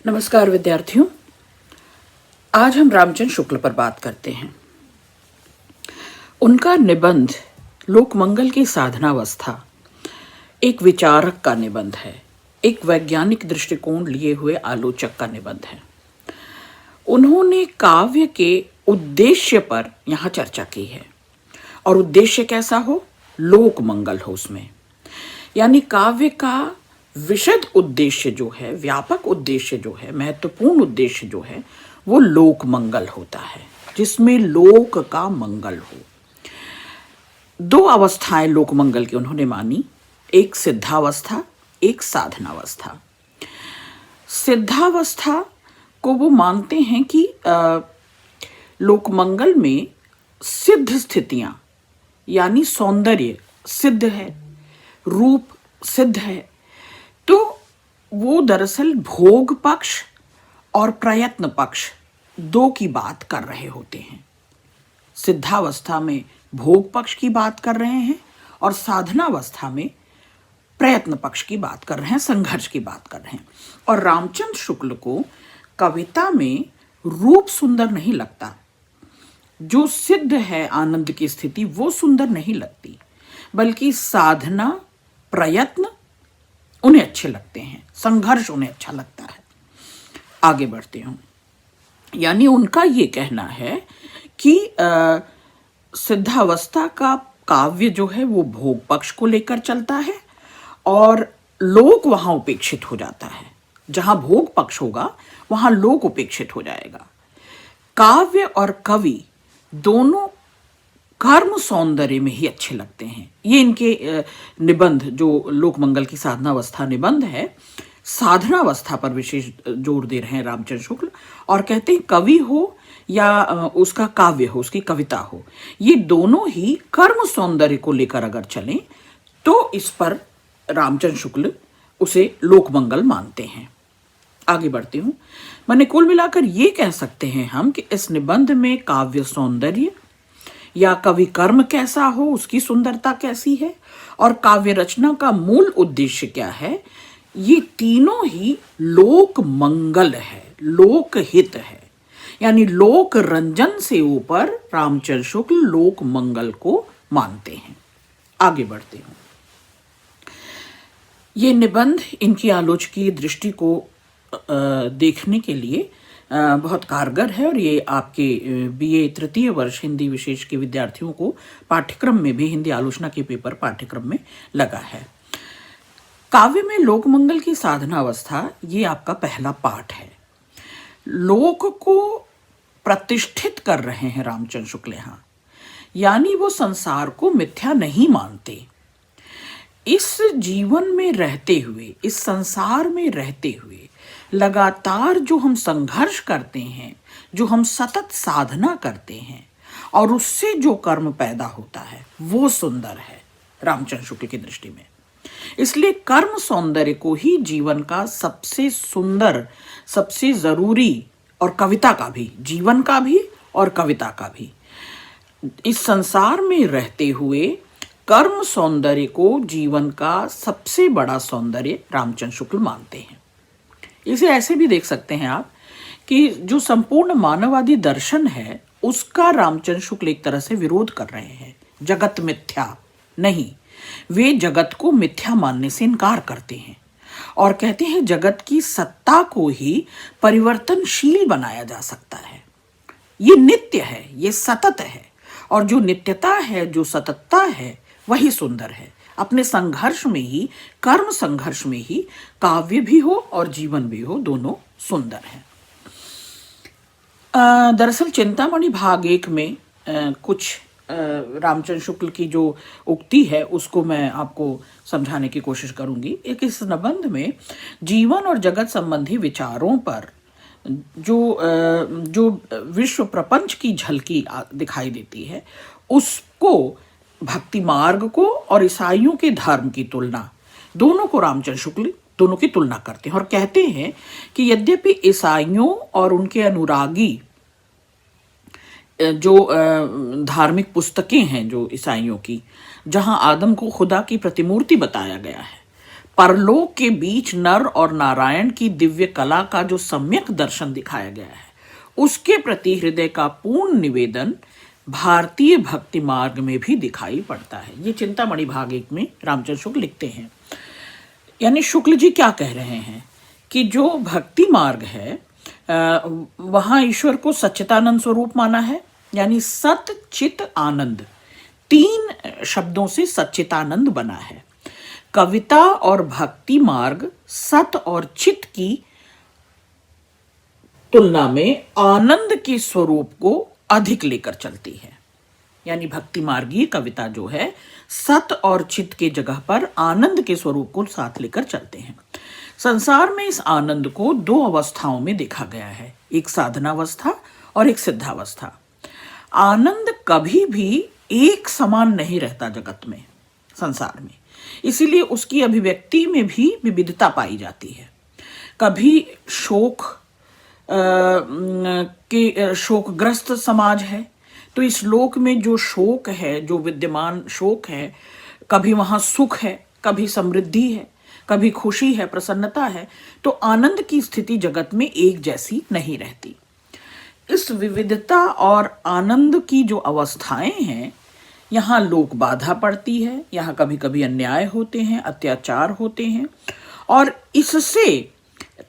नमस्कार विद्यार्थियों, आज हम रामचंद्र शुक्ल पर बात करते हैं। उनका निबंध लोकमंगल की साधनावस्था एक विचारक का निबंध है, एक वैज्ञानिक दृष्टिकोण लिए हुए आलोचक का निबंध है। उन्होंने काव्य के उद्देश्य पर यहाँ चर्चा की है, और उद्देश्य कैसा हो? लोकमंगल हो उसमें, यानी काव्य का विशद उद्देश्य जो है, व्यापक उद्देश्य जो है, महत्वपूर्ण उद्देश्य जो है, वो लोक मंगल होता है, जिसमें लोक का मंगल हो। दो अवस्थाएं लोक मंगल की उन्होंने मानी, एक सिद्धावस्था, एक साधनावस्था। सिद्धावस्था को वो मानते हैं कि लोकमंगल में सिद्ध स्थितियां, यानी सौंदर्य सिद्ध है, रूप सिद्ध है, तो वो दरअसल भोग पक्ष और प्रयत्न पक्ष दो की बात कर रहे होते हैं। सिद्धावस्था में भोग पक्ष की बात कर रहे हैं और साधनावस्था में प्रयत्न पक्ष की बात कर रहे हैं, संघर्ष की बात कर रहे हैं। और रामचंद्र शुक्ल को कविता में रूप सुंदर नहीं लगता, जो सिद्ध है आनंद की स्थिति वो सुंदर नहीं लगती, बल्कि साधना, प्रयत्न उन्हें अच्छे लगते हैं, संघर्ष उन्हें अच्छा लगता है। आगे बढ़ते हूं, यानी उनका ये कहना है कि सिद्धावस्था का काव्य जो है वो भोग पक्ष को लेकर चलता है और लोक वहां उपेक्षित हो जाता है। जहां भोग पक्ष होगा वहां लोक उपेक्षित हो जाएगा। काव्य और कवि दोनों कर्म सौंदर्य में ही अच्छे लगते हैं। ये इनके निबंध, जो लोकमंगल की साधनावस्था निबंध है, साधनावस्था पर विशेष जोर दे रहे हैं रामचंद्र शुक्ल, और कहते हैं कवि हो या उसका काव्य हो, उसकी कविता हो, ये दोनों ही कर्म सौंदर्य को लेकर अगर चलें तो इस पर रामचंद्र शुक्ल उसे लोकमंगल मानते हैं। आगे बढ़ती हूं, मैंने कुल मिलाकर ये कह सकते हैं हम कि इस निबंध में काव्य सौंदर्य या कवि कर्म कैसा हो, उसकी सुंदरता कैसी है, और काव्य रचना का मूल उद्देश्य क्या है, ये तीनों ही लोक मंगल है, लोक हित है। यानी लोक रंजन से ऊपर रामचंद्र शुक्ल लोक मंगल को मानते हैं। आगे बढ़ते हैं, ये निबंध इनकी आलोचकीय दृष्टि को देखने के लिए बहुत कारगर है, और ये आपके बीए तृतीय वर्ष हिंदी विशेष के विद्यार्थियों को पाठ्यक्रम में भी, हिंदी आलोचना के पेपर पाठ्यक्रम में लगा है। काव्य में लोकमंगल की साधनावस्था ये आपका पहला पाठ है। लोक को प्रतिष्ठित कर रहे हैं रामचंद्र शुक्ल यहाँ, यानी वो संसार को मिथ्या नहीं मानते। इस जीवन में रहते हुए, इस संसार में रहते हुए लगातार जो हम संघर्ष करते हैं, जो हम सतत साधना करते हैं, और उससे जो कर्म पैदा होता है वो सुंदर है रामचंद्र शुक्ल की दृष्टि में। इसलिए कर्म सौंदर्य को ही जीवन का सबसे सुंदर, सबसे जरूरी, और कविता का भी, जीवन का भी और कविता का भी, इस संसार में रहते हुए कर्म सौंदर्य को जीवन का सबसे बड़ा सौंदर्य रामचंद्र शुक्ल मानते हैं। इसे ऐसे भी देख सकते हैं आप कि जो संपूर्ण मानववादी दर्शन है उसका रामचंद्र शुक्ल एक तरह से विरोध कर रहे हैं। जगत मिथ्या नहीं, वे जगत को मिथ्या मानने से इनकार करते हैं और कहते हैं जगत की सत्ता को ही परिवर्तनशील बनाया जा सकता है। ये नित्य है, ये सतत है, और जो नित्यता है, जो सततता है, वही सुंदर है। अपने संघर्ष में ही, कर्म संघर्ष में ही काव्य भी हो और जीवन भी हो, दोनों सुंदर हैं। दरअसल चिंतामणि भाग 1 में कुछ रामचंद्र शुक्ल की जो उक्ति है उसको मैं आपको समझाने की कोशिश करूंगी। एक इस निबंध में जीवन और जगत संबंधी विचारों पर जो विश्व प्रपंच की झलकी दिखाई देती है, उसको, भक्ति मार्ग को और ईसाइयों के धर्म की तुलना, दोनों को रामचंद्र शुक्ल दोनों की तुलना करते हैं और कहते हैं कि यद्यपि ईसाइयों और उनके अनुरागी जो धार्मिक पुस्तकें हैं जो ईसाइयों की, जहां आदम को खुदा की प्रतिमूर्ति बताया गया है, परलोक के बीच नर और नारायण की दिव्य कला का जो सम्यक दर्शन दिखाया गया है, उसके प्रति हृदय का पूर्ण निवेदन भारतीय भक्ति मार्ग में भी दिखाई पड़ता है। ये चिंतामणि भाग 1 में रामचंद्र शुक्ल लिखते हैं। यानी शुक्ल जी क्या कह रहे हैं कि जो भक्ति मार्ग है वहां ईश्वर को सच्चिदानंद स्वरूप माना है, यानी सत चित आनंद, 3 शब्दों से सच्चिदानंद बना है। कविता और भक्ति मार्ग सत और चित की तुलना में आनंद के स्वरूप को अधिक लेकर चलती है। यानी भक्ति मार्गीय कविता जो है सत और चित के जगह पर आनंद के स्वरूप को साथ लेकर चलते हैं। संसार में इस आनंद को 2 अवस्थाओं में देखा गया है, एक साधनावस्था और एक सिद्धावस्था। आनंद कभी भी एक समान नहीं रहता जगत में, संसार में, इसीलिए उसकी अभिव्यक्ति में भी विविधता पाई जाती है। कभी शोकग्रस्त समाज है तो इस लोक में जो शोक है, जो विद्यमान शोक है, कभी वहां सुख है, कभी समृद्धि है, कभी खुशी है, प्रसन्नता है। तो आनंद की स्थिति जगत में एक जैसी नहीं रहती। इस विविधता और आनंद की जो अवस्थाएं हैं, यहाँ लोक बाधा पड़ती है, यहाँ कभी कभी अन्याय होते हैं, अत्याचार होते हैं, और इससे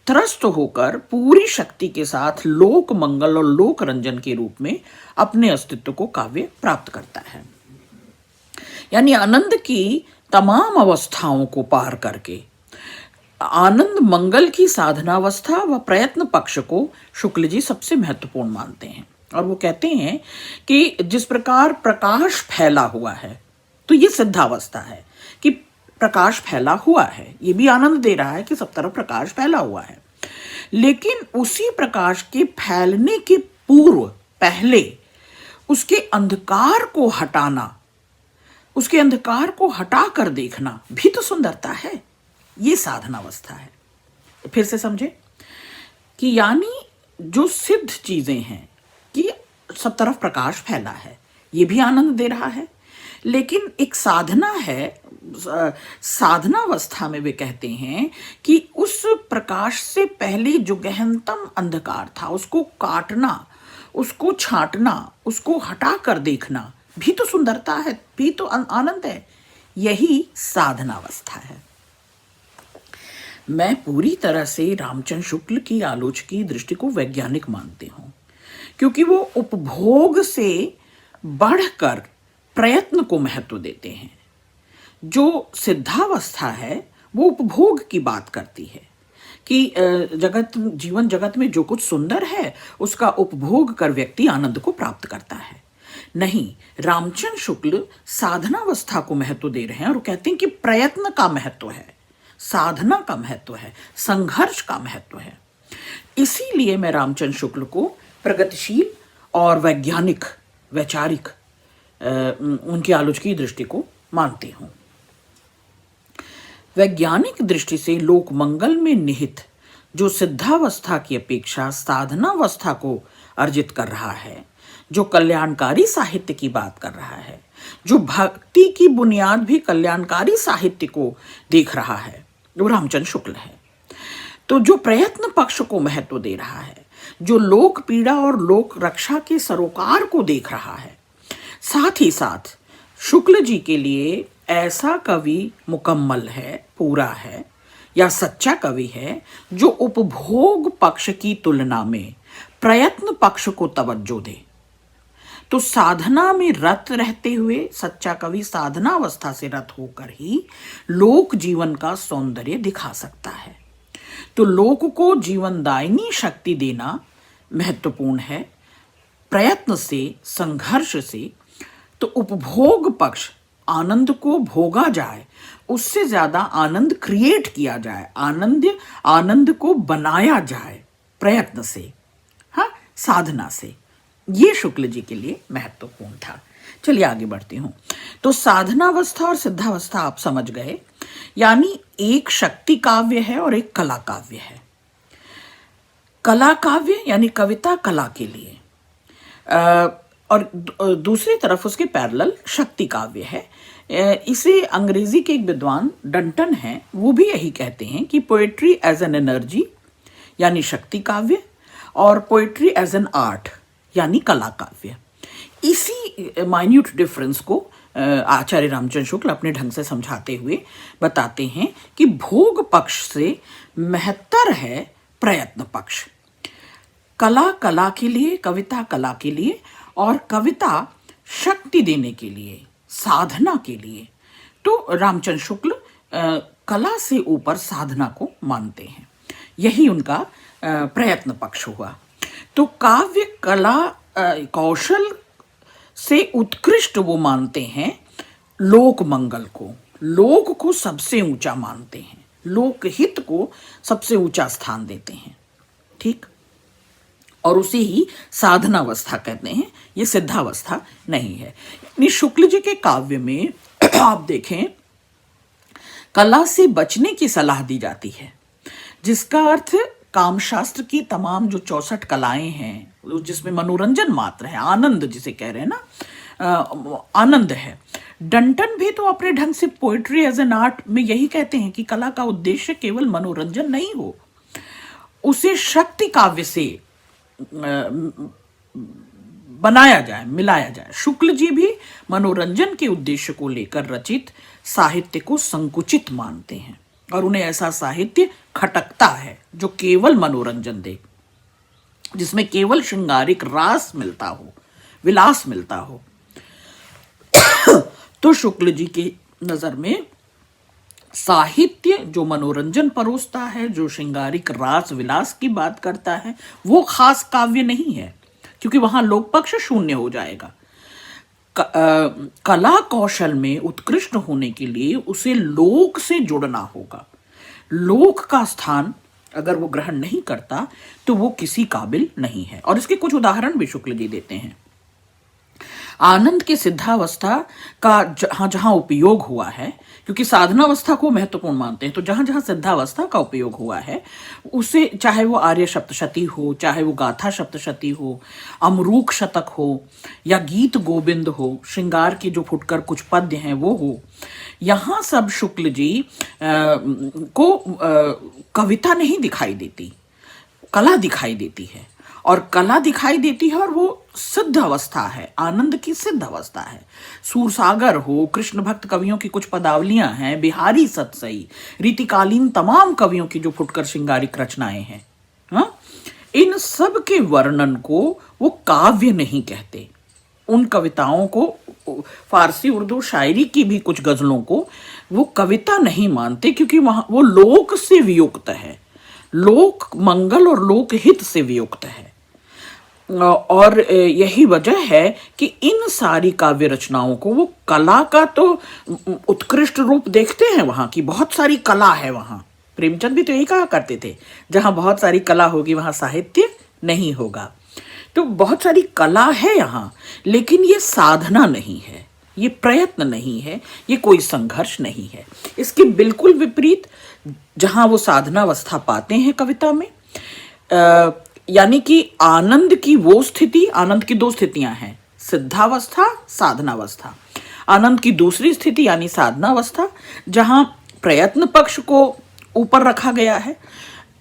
त्रस्त होकर पूरी शक्ति के साथ लोक मंगल और लोक रंजन के रूप में अपने अस्तित्व को काव्य प्राप्त करता है। यानी आनंद की तमाम अवस्थाओं को पार करके आनंद मंगल की साधनावस्था व प्रयत्न पक्ष को शुक्ल जी सबसे महत्वपूर्ण मानते हैं। और वो कहते हैं कि जिस प्रकार प्रकाश फैला हुआ है, तो ये सिद्धावस्था है कि प्रकाश फैला हुआ है, ये भी आनंद दे रहा है कि सब तरफ प्रकाश फैला हुआ है। लेकिन उसी प्रकाश के फैलने के पूर्व, पहले उसके अंधकार को हटाना, उसके अंधकार को हटा कर देखना भी तो सुंदरता है। ये साधनावस्था है। फिर से समझे कि यानी जो सिद्ध चीजें हैं कि सब तरफ प्रकाश फैला है, ये भी आनंद दे रहा है। लेकिन एक साधना है, साधनावस्था में वे कहते हैं कि उस प्रकाश से पहले जो गहनतम अंधकार था, उसको काटना, उसको छांटना, उसको हटा कर देखना भी तो सुंदरता है, भी तो आनंद है। यही साधनावस्था है। मैं पूरी तरह से रामचंद्र शुक्ल की आलोचकीय दृष्टि को वैज्ञानिक मानती हूं, क्योंकि वो उपभोग से बढ़कर प्रयत्न को महत्व देते हैं। जो सिद्धावस्था है वो उपभोग की बात करती है कि जीवन जगत में जो कुछ सुंदर है उसका उपभोग कर व्यक्ति आनंद को प्राप्त करता है। नहीं, रामचंद्र शुक्ल साधनावस्था को महत्व दे रहे हैं और कहते हैं कि प्रयत्न का महत्व है, साधना का महत्व है, संघर्ष का महत्व है। इसीलिए मैं रामचंद्र शुक्ल को प्रगतिशील और वैज्ञानिक, वैचारिक उनकी आलोचकीय दृष्टि को मानती हूं। वैज्ञानिक दृष्टि से लोक मंगल में निहित जो सिद्धावस्था की अपेक्षा साधनावस्था को अर्जित कर रहा है, जो कल्याणकारी साहित्य की बात कर रहा है, जो भक्ति की बुनियाद भी कल्याणकारी साहित्य को देख रहा है, वो रामचंद्र शुक्ल है। तो जो प्रयत्न पक्ष को महत्व दे रहा है, जो लोक पीड़ा और लोक रक्षा के सरोकार को देख रहा है, साथ ही साथ शुक्ल जी के लिए ऐसा कवि मुकम्मल है, पूरा है, या सच्चा कवि है जो उपभोग पक्ष की तुलना में प्रयत्न पक्ष को तवज्जो दे। तो साधना में रत रहते हुए सच्चा कवि साधना अवस्था से रत होकर ही लोक जीवन का सौंदर्य दिखा सकता है। तो लोक को जीवनदायिनी शक्ति देना महत्वपूर्ण है, प्रयत्न से, संघर्ष से। तो उपभोग पक्ष, आनंद को भोगा जाए, उससे ज्यादा आनंद क्रिएट किया जाए, आनंद को बनाया जाए प्रयत्न से, हाँ, साधना से। ये शुक्ल जी के लिए महत्वपूर्ण था। चलिए आगे बढ़ती हूं। तो साधनावस्था और सिद्धावस्था आप समझ गए, यानी एक शक्ति काव्य है और एक कला काव्य है। कला काव्य यानी कविता कला के लिए, और दूसरी तरफ उसके पैरेलल शक्ति काव्य है, इसे अंग्रेजी के एक विद्वान डंटन हैं, वो भी यही कहते हैं कि पोएट्री एज एन एनर्जी यानी शक्ति काव्य और पोएट्री एज एन आर्ट यानी कला काव्य। इसी माइन्यूट डिफरेंस को आचार्य रामचंद्र शुक्ल अपने ढंग से समझाते हुए बताते हैं कि भोग पक्ष से महत्तर है प्रयत्न पक्ष। कला कला के लिए, कविता कला के लिए और कविता शक्ति देने के लिए, साधना के लिए। तो रामचंद्र शुक्ल कला से ऊपर साधना को मानते हैं, यही उनका प्रयत्न पक्ष हुआ। तो काव्य कला कौशल से उत्कृष्ट वो मानते हैं लोक मंगल को, लोक को सबसे ऊंचा मानते हैं, लोकहित को सबसे ऊंचा स्थान देते हैं। ठीक, और उसे ही साधनावस्था कहते हैं, ये सिद्धावस्था नहीं है। यानी शुक्ल जी के काव्य में आप देखें कला से बचने की सलाह दी जाती है, जिसका अर्थ कामशास्त्र की तमाम जो 64 कलाएं हैं जिसमें मनोरंजन मात्र है, आनंद जिसे कह रहे हैं ना, आनंद है। डंटन भी तो अपने ढंग से पोएट्री एज एन आर्ट में यही कहते हैं कि कला का उद्देश्य केवल मनोरंजन नहीं हो, उसे शक्ति काव्य से बनाया जाए, मिलाया जाए। शुक्ल जी भी मनोरंजन के उद्देश्य को लेकर रचित साहित्य को संकुचित मानते हैं और उन्हें ऐसा साहित्य खटकता है जो केवल मनोरंजन दे, जिसमें केवल श्रृंगारिक रास मिलता हो, विलास मिलता हो। तो शुक्ल जी की नजर में साहित्य जो मनोरंजन परोसता है, जो श्रृंगारिक रास विलास की बात करता है, वो खास काव्य नहीं है, क्योंकि वहां लोक पक्ष शून्य हो जाएगा। कला कौशल में उत्कृष्ट होने के लिए उसे लोक से जुड़ना होगा। लोक का स्थान अगर वो ग्रहण नहीं करता तो वो किसी काबिल नहीं है। और इसके कुछ उदाहरण भी शुक्ल जी देते हैं। आनंद के सिद्धावस्था का जहां जहां उपयोग हुआ है, क्योंकि साधनावस्था को महत्वपूर्ण मानते हैं, तो जहां जहां सिद्धावस्था का उपयोग हुआ है उसे, चाहे वो आर्य सप्तशती हो, चाहे वो गाथा सप्तशती हो, अमरूक शतक हो या गीत गोविंद हो, श्रृंगार की जो फुटकर कुछ पद्य हैं वो हो, यहाँ सब शुक्ल जी को कविता नहीं दिखाई देती, कला दिखाई देती है। और कला दिखाई देती है और वो सिद्ध अवस्था है, आनंद की सिद्ध अवस्था है। सूरसागर हो, कृष्ण भक्त कवियों की कुछ पदावलियां हैं, बिहारी सतसई, रीतिकालीन तमाम कवियों की जो फुटकर श्रृंगारिक रचनाएं हैं, हाँ, इन सब के वर्णन को वो काव्य नहीं कहते। उन कविताओं को, फारसी उर्दू शायरी की भी कुछ गजलों को वो कविता नहीं मानते, क्योंकि वहां वो लोक से वियुक्त है, लोक मंगल और लोक हित से वियुक्त है। और यही वजह है कि इन सारी काव्य रचनाओं को वो कला का तो उत्कृष्ट रूप देखते हैं, वहां की बहुत सारी कला है। वहां प्रेमचंद भी तो यही कहा करते थे, जहां बहुत सारी कला होगी वहां साहित्य नहीं होगा। तो बहुत सारी कला है यहाँ, लेकिन ये साधना नहीं है, ये प्रयत्न नहीं है, ये कोई संघर्ष नहीं है। इसके बिल्कुल विपरीत जहां वो साधनावस्था पाते हैं कविता में, यानी कि आनंद की वो स्थिति, आनंद की दो स्थितियां हैं, सिद्धावस्था, साधनावस्था। आनंद की दूसरी स्थिति यानी साधनावस्था, जहां प्रयत्न पक्ष को ऊपर रखा गया है।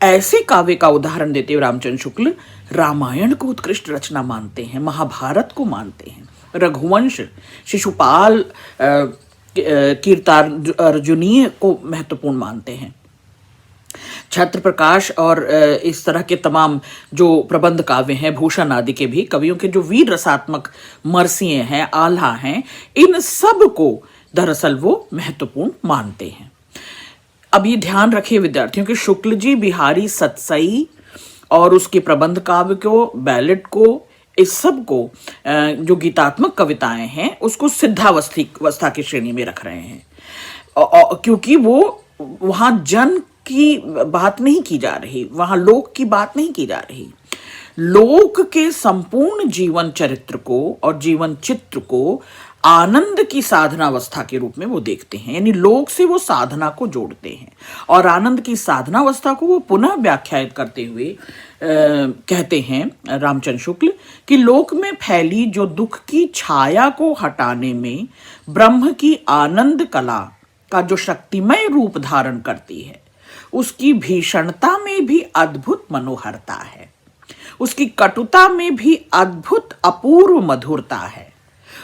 ऐसे काव्य का उदाहरण देते हुए रामचंद्र शुक्ल रामायण को उत्कृष्ट रचना मानते हैं, महाभारत को मानते हैं, रघुवंश, शिशुपाल, कीर्तार्जुनीय को महत्वपूर्ण मानते हैं। छत्र प्रकाश और इस तरह के तमाम जो प्रबंध काव्य हैं, भूषण आदि के भी कवियों के जो वीर रसात्मक मरसिए हैं, आल्हा हैं, इन सब को दरअसल वो महत्वपूर्ण मानते हैं। अब ये ध्यान रखिए विद्यार्थियों कि शुक्ल जी बिहारी सतसई और उसके प्रबंध काव्य को, बैलेट को, इस सब को जो गीतात्मक कविताएं हैं उसको सिद्धावस्था की श्रेणी में रख रहे हैं, क्योंकि वो वहां जन की बात नहीं की जा रही, वहां लोक की बात नहीं की जा रही। लोक के संपूर्ण जीवन चरित्र को और जीवन चित्र को आनंद की साधनावस्था के रूप में वो देखते हैं। यानी लोक से वो साधना को जोड़ते हैं और आनंद की साधनावस्था को वो पुनः व्याख्यायित करते हुए कहते हैं रामचंद्र शुक्ल कि लोक में फैली जो दुख की छाया को हटाने में ब्रह्म की आनंद कला का जो शक्तिमय रूप धारण करती है, उसकी भीषणता में भी अद्भुत मनोहरता है, उसकी कटुता में भी अद्भुत अपूर्व मधुरता है,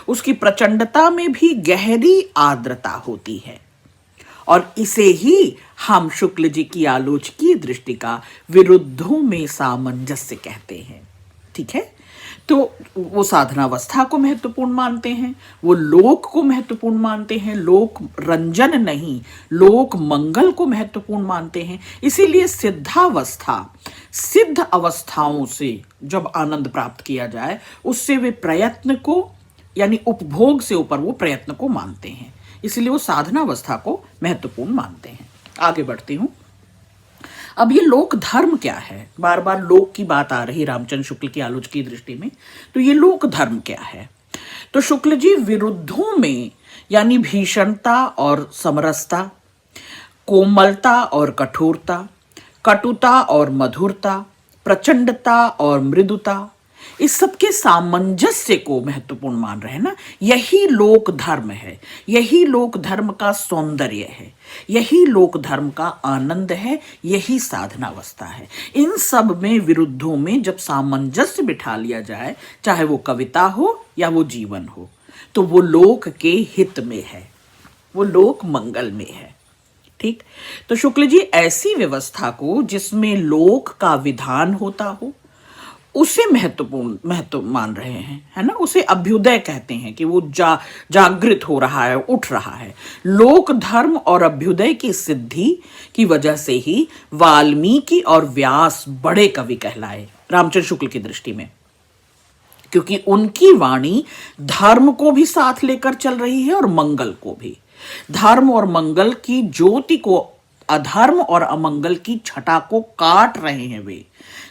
उसकी प्रचंडता में भी गहरी आर्द्रता होती है। और इसे ही हम शुक्ल जी की आलोचकीय दृष्टि का विरुद्धों में सामंजस्य कहते हैं। ठीक है, तो वो साधनावस्था को महत्वपूर्ण मानते हैं, वो लोक को महत्वपूर्ण मानते हैं, लोक रंजन नहीं लोक मंगल को महत्वपूर्ण मानते हैं। इसीलिए सिद्धावस्था, सिद्ध अवस्थाओं से जब आनंद प्राप्त किया जाए उससे वे प्रयत्न को यानी उपभोग से ऊपर वो प्रयत्न को मानते हैं, इसलिए वो साधनावस्था को महत्वपूर्ण मानते हैं। आगे बढ़ती हूं। अब ये लोक धर्म क्या है? बार बार लोक की बात आ रही रामचंद्र शुक्ल की आलोचकीय दृष्टि में, तो ये लोक धर्म क्या है? तो शुक्ल जी विरुद्धों में यानी भीषणता और समरसता, कोमलता और कठोरता, कटुता और मधुरता, प्रचंडता और मृदुता, इस सबके सामंजस्य को महत्वपूर्ण मान रहे हैं ना। यही लोक धर्म है, यही लोक धर्म का सौंदर्य है, यही लोक धर्म का आनंद है, यही साधनावस्था है। इन सब में विरुद्धों में जब सामंजस्य बिठा लिया जाए, चाहे वो कविता हो या वो जीवन हो, तो वो लोक के हित में है, वो लोक मंगल में है। ठीक, तो शुक्ल जी ऐसी व्यवस्था को जिसमें लोक का विधान होता हो उसे महत्व मान रहे हैं, है ना। उसे अभ्युदय कहते हैं कि वो जागृत हो रहा है, उठ रहा है। लोक धर्म और अभ्युदय की सिद्धि की वजह से ही वाल्मीकि और व्यास बड़े कवि कहलाए रामचंद्र शुक्ल की दृष्टि में, क्योंकि उनकी वाणी धर्म को भी साथ लेकर चल रही है और मंगल को भी। धर्म और मंगल की ज्योति को अधर्म और अमंगल की छटा को काट रहे हैं वे।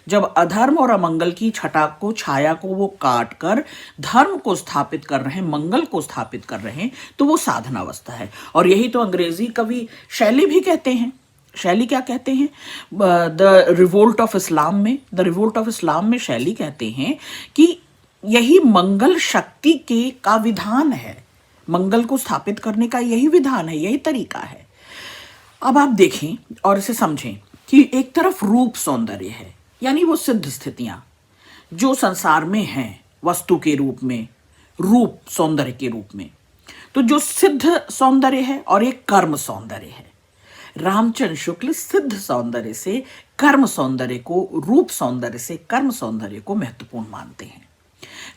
जब अधर्म और अमंगल की छटा को, छाया को वो काट कर धर्म को स्थापित कर रहे हैं, मंगल को स्थापित कर रहे हैं, तो वो साधनावस्था है। और यही तो अंग्रेजी कवि शैली भी कहते हैं। शैली क्या कहते हैं? द रिवोल्ट ऑफ इस्लाम में, द रिवोल्ट ऑफ इस्लाम में शैली कहते हैं कि यही मंगल शक्ति के का विधान है, मंगल को स्थापित करने का यही विधान है, यही तरीका है। अब आप देखें और इसे समझें कि एक तरफ रूप सौंदर्य है, यानी वो सिद्ध स्थितियां जो संसार में हैं वस्तु के रूप में, रूप सौंदर्य के रूप में, तो जो सिद्ध सौंदर्य है और एक कर्म सौंदर्य है। रामचंद्र शुक्ल सिद्ध सौंदर्य से कर्म सौंदर्य को, रूप सौंदर्य से कर्म सौंदर्य को महत्वपूर्ण मानते हैं।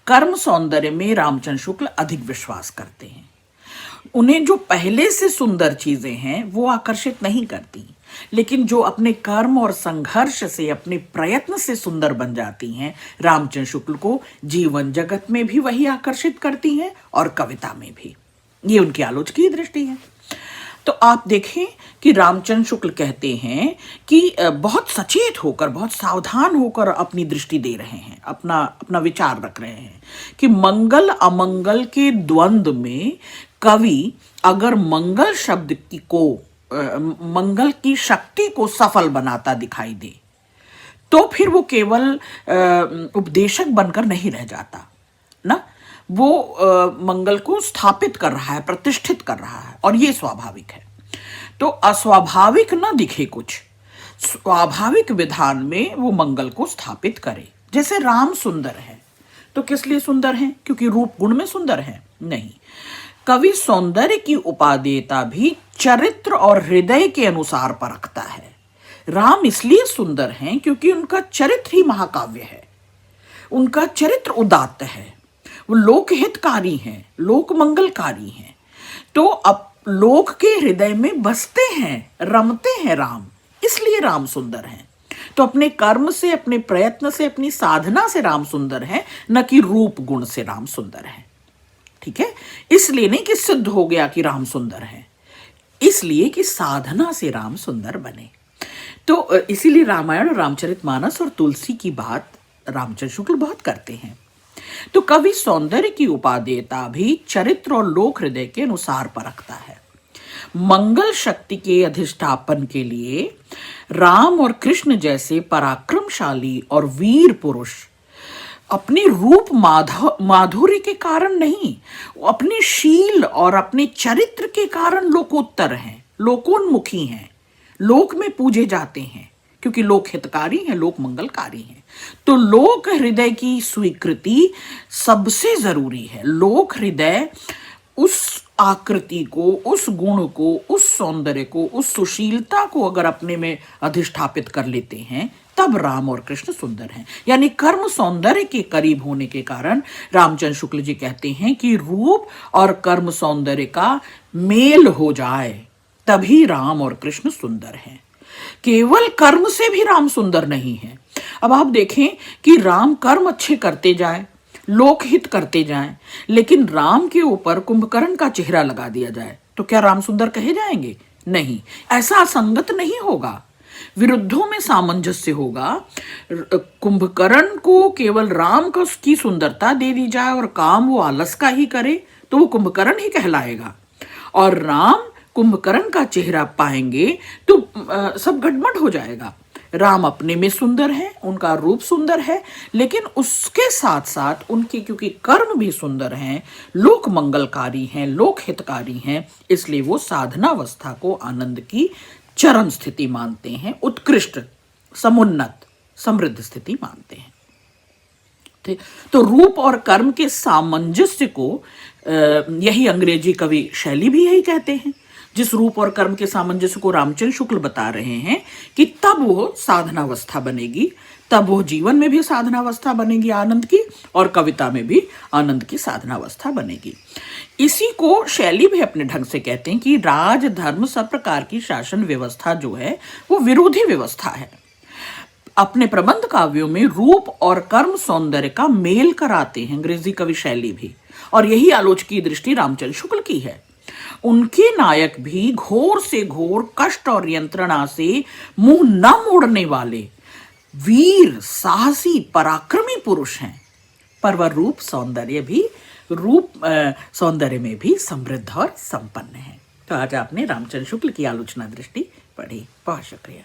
कर्म सौंदर्य में रामचंद्र शुक्ल अधिक विश्वास करते हैं। उन्हें जो पहले से सुंदर चीजें हैं वो आकर्षित नहीं करती, लेकिन जो अपने कर्म और संघर्ष से, अपने प्रयत्न से सुंदर बन जाती हैं, रामचंद्र शुक्ल को जीवन जगत में भी वही आकर्षित करती हैं और कविता में भी। ये उनकी आलोचकीय दृष्टि है। तो आप देखें कि रामचंद्र शुक्ल कहते हैं कि बहुत सचेत होकर, बहुत सावधान होकर अपनी दृष्टि दे रहे हैं, अपना विचार रख रहे हैं कि मंगल अमंगल के द्वंद्व में कवि अगर मंगल शब्द को, मंगल की शक्ति को सफल बनाता दिखाई दे, तो फिर वो केवल उपदेशक बनकर नहीं रह जाता ना, वो मंगल को स्थापित कर रहा है, प्रतिष्ठित कर रहा है, और ये स्वाभाविक है। तो अस्वाभाविक ना दिखे कुछ, स्वाभाविक विधान में वो मंगल को स्थापित करे। जैसे राम सुंदर है, तो किस लिए सुंदर हैं? क्योंकि रूप गुण में सुंदर है? नहीं, कवि सौंदर्य की उपादेयता भी चरित्र और हृदय के अनुसार परखता है। राम इसलिए सुंदर हैं क्योंकि उनका चरित्र ही महाकाव्य है, उनका चरित्र उदात्त है, वो लोकहितकारी हैं, लोक मंगलकारी हैं। तो अब लोक के हृदय में बसते हैं, रमते हैं राम, इसलिए राम सुंदर हैं। तो अपने कर्म से, अपने प्रयत्न से, अपनी साधना से राम सुंदर है, न कि रूप गुण से राम सुंदर है। ठीक है, इसलिए नहीं कि सिद्ध हो गया कि राम सुंदर है, इसलिए कि साधना से राम सुंदर बने। तो इसीलिए रामायण, रामचरितमानस और तुलसी की बात रामचंद्र शुक्ल बहुत करते हैं। तो कवि सौंदर्य की उपादेयता भी चरित्र और लोक हृदय के अनुसार परखता है। मंगल शक्ति के अधिष्ठापन के लिए राम और कृष्ण जैसे पराक्रमशाली और वीर पुरुष अपने रूप माधुर्य के कारण नहीं, अपने शील और अपने चरित्र के कारण लोकोत्तर हैं, लोकोन्मुखी हैं, लोक में पूजे जाते हैं, क्योंकि लोक हितकारी हैं, लोक मंगलकारी हैं। तो लोक हृदय की स्वीकृति सबसे जरूरी है। लोक हृदय उस आकृति को, उस गुण को, उस सौंदर्य को, उस सुशीलता को अगर अपने में अधिष्ठापित कर लेते हैं, तब राम और कृष्ण सुंदर हैं। यानी कर्म सौंदर्य के करीब होने के कारण रामचंद्र शुक्ल जी कहते हैं कि रूप और कर्म सौंदर्य का मेल हो जाए तभी राम और कृष्ण सुंदर हैं। केवल कर्म से भी राम सुंदर नहीं है। अब आप देखें कि राम कर्म अच्छे करते जाए, लोकहित करते जाएं, लेकिन राम के ऊपर कुंभकर्ण का चेहरा लगा दिया जाए तो क्या राम सुंदर कहे जाएंगे? नहीं, ऐसा असंगत नहीं होगा, विरुद्धों में सामंजस्य होगा। कुंभकर्ण को केवल राम का की सुंदरता दे दी जाए और काम वो आलस का ही करे तो वो कुंभकर्ण ही कहलाएगा, और राम कुंभकर्ण का चेहरा पाएंगे तो सब गड़बड़ हो जाएगा। राम अपने में सुंदर है, उनका रूप सुंदर है, लेकिन उसके साथ साथ उनके क्योंकि कर्म भी सुंदर हैं, लोक मंगलकारी हैं, लोक हितकारी हैं, इसलिए वो साधनावस्था को आनंद की चरम स्थिति मानते हैं, उत्कृष्ट, समुन्नत, समृद्ध स्थिति मानते हैं। ठीक, तो रूप और कर्म के सामंजस्य को यही अंग्रेजी कवि शैली भी यही कहते हैं। जिस रूप और कर्म के सामंजस्य को रामचंद्र शुक्ल बता रहे हैं कि तब वो साधनावस्था बनेगी, तब वो जीवन में भी साधनावस्था बनेगी आनंद की, और कविता में भी आनंद की साधनावस्था बनेगी। इसी को शैली भी अपने ढंग से कहते हैं कि राज धर्म सब प्रकार की शासन व्यवस्था जो है वो विरोधी व्यवस्था है। अपने प्रबंध काव्यों में रूप और कर्म सौंदर्य का मेल कराते हैं अंग्रेजी कवि शैली भी, और यही आलोचकीय दृष्टि रामचंद्र शुक्ल की है। उनके नायक भी घोर से घोर कष्ट और यंत्रणा से मुंह न मोड़ने वाले वीर, साहसी, पराक्रमी पुरुष हैं, पर वह रूप सौंदर्य में भी समृद्ध और संपन्न है। तो आज आपने रामचंद्र शुक्ल की आलोचना दृष्टि पढ़ी। बहुत शुक्रिया।